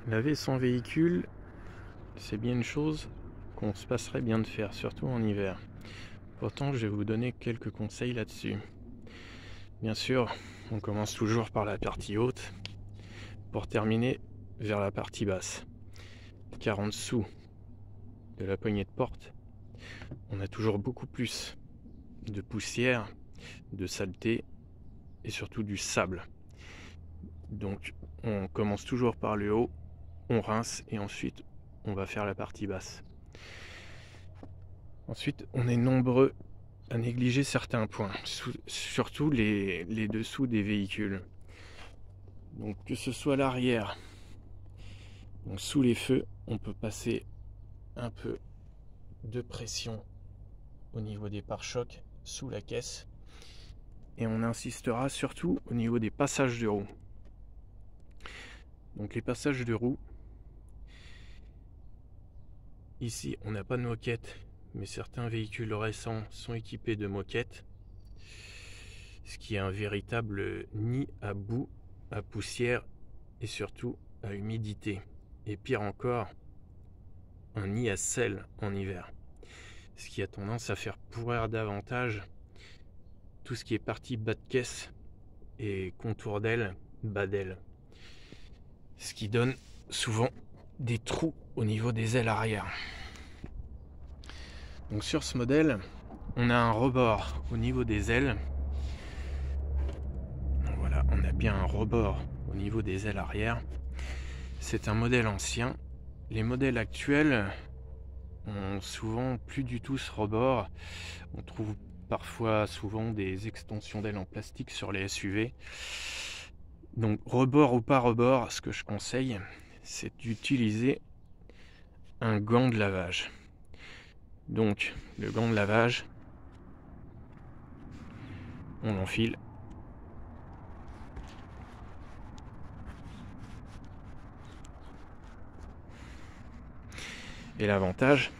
Laver son véhicule, c'est bien une chose qu'on se passerait bien de faire, surtout en hiver. Pourtant, je vais vous donner quelques conseils là-dessus. Bien sûr, on commence toujours par la partie haute pour terminer vers la partie basse. Car en dessous de la poignée de porte, on a toujours beaucoup plus de poussière, de saleté et surtout du sable. Donc, on commence toujours par le haut, on rince et ensuite on va faire la partie basse. Ensuite, on est nombreux à négliger certains points, surtout les dessous des véhicules. Donc que ce soit l'arrière, donc sous les feux, on peut passer un peu de pression au niveau des pare-chocs, sous la caisse, et on insistera surtout au niveau des passages de roues. Donc les passages de roues, ici on n'a pas de moquette, mais certains véhicules récents sont équipés de moquettes, ce qui est un véritable nid à boue, à poussière et surtout à humidité. Et pire encore, un nid à sel en hiver, ce qui a tendance à faire pourrir davantage tout ce qui est partie bas de caisse et contour d'aile, bas d'aile, ce qui donne souvent des trous au niveau des ailes arrière. Donc sur ce modèle, on a un rebord au niveau des ailes. Donc voilà, on a bien un rebord au niveau des ailes arrière. C'est un modèle ancien. Les modèles actuels ont souvent plus du tout ce rebord. On trouve parfois souvent des extensions d'ailes en plastique sur les SUV. Donc rebord ou pas rebord, ce que je conseille, c'est d'utiliser un gant de lavage. Donc le gant de lavage, on l'enfile. Et l'avantage,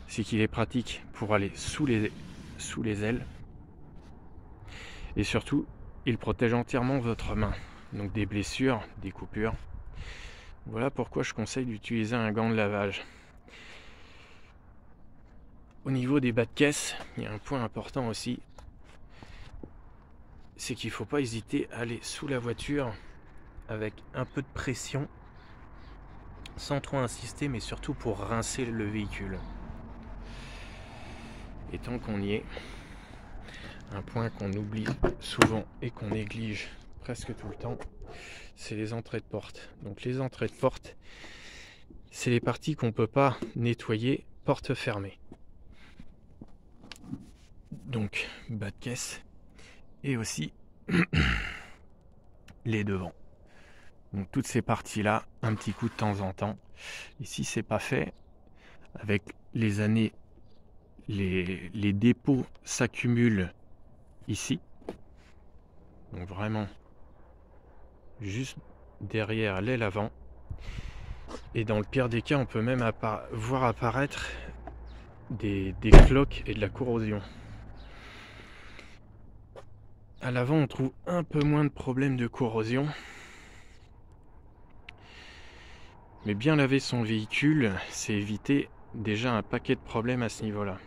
c'est qu'il est pratique pour aller sous les ailes. Et surtout, il protège entièrement votre main. Donc des blessures, des coupures. Voilà pourquoi je conseille d'utiliser un gant de lavage. Au niveau des bas de caisse, il y a un point important aussi. C'est qu'il ne faut pas hésiter à aller sous la voiture avec un peu de pression, sans trop insister, mais surtout pour rincer le véhicule. Et tant qu'on y est, un point qu'on oublie souvent et qu'on néglige presque tout le temps, c'est les entrées de porte. Donc les entrées de porte, c'est les parties qu'on ne peut pas nettoyer porte fermée. Donc bas de caisse et aussi les devants. Donc toutes ces parties-là, un petit coup de temps en temps. Et si c'est pas fait, avec les années, les dépôts s'accumulent ici. Donc vraiment juste derrière l'aile avant. Et dans le pire des cas, on peut même voir apparaître des cloques et de la corrosion. À l'avant, on trouve un peu moins de problèmes de corrosion. Mais bien laver son véhicule, c'est éviter déjà un paquet de problèmes à ce niveau-là.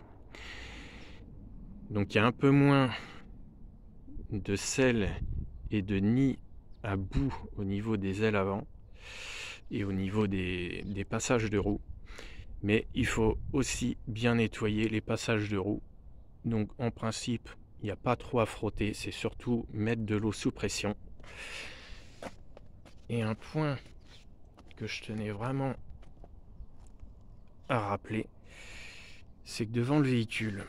Donc il y a un peu moins de sel et de nid à boue au niveau des ailes avant et au niveau des passages de roues. Mais il faut aussi bien nettoyer les passages de roues. Donc en principe, il n'y a pas trop à frotter, c'est surtout mettre de l'eau sous pression. Et un point que je tenais vraiment à rappeler, c'est que devant le véhicule,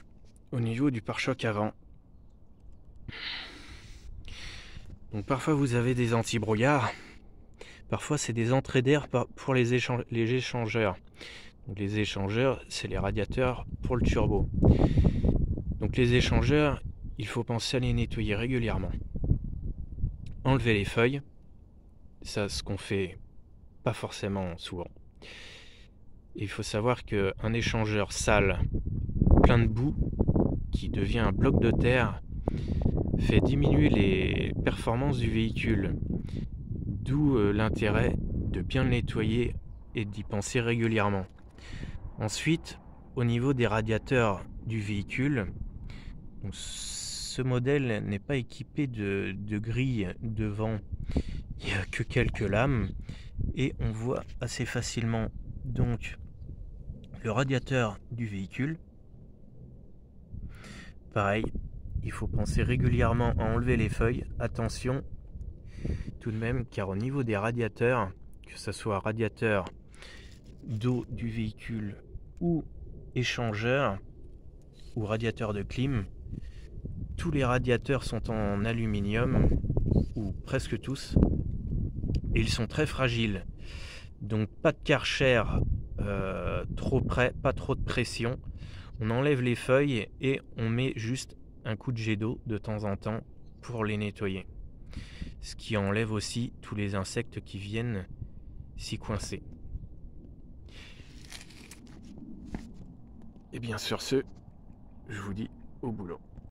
au niveau du pare-choc avant, donc parfois vous avez des anti-brouillards, parfois c'est des entrées d'air pour les échangeurs. Donc les échangeurs, c'est les radiateurs pour le turbo. Donc les échangeurs, il faut penser à les nettoyer régulièrement. Enlever les feuilles, ça ce qu'on fait pas forcément souvent. Et il faut savoir qu'un échangeur sale, plein de boue, qui devient un bloc de terre, fait diminuer les performances du véhicule. D'où l'intérêt de bien le nettoyer et d'y penser régulièrement. Ensuite, au niveau des radiateurs du véhicule, donc ce modèle n'est pas équipé de grille devant, il n'y a que quelques lames et on voit assez facilement donc le radiateur du véhicule. Pareil, il faut penser régulièrement à enlever les feuilles. Attention tout de même, car au niveau des radiateurs, que ce soit radiateur d'eau du véhicule ou échangeur ou radiateur de clim, tous les radiateurs sont en aluminium, ou presque tous, et ils sont très fragiles. Donc pas de Karcher trop près, pas trop de pression. On enlève les feuilles et on met juste un coup de jet d'eau de temps en temps pour les nettoyer. Ce qui enlève aussi tous les insectes qui viennent s'y coincer. Et bien sur ce, je vous dis au boulot.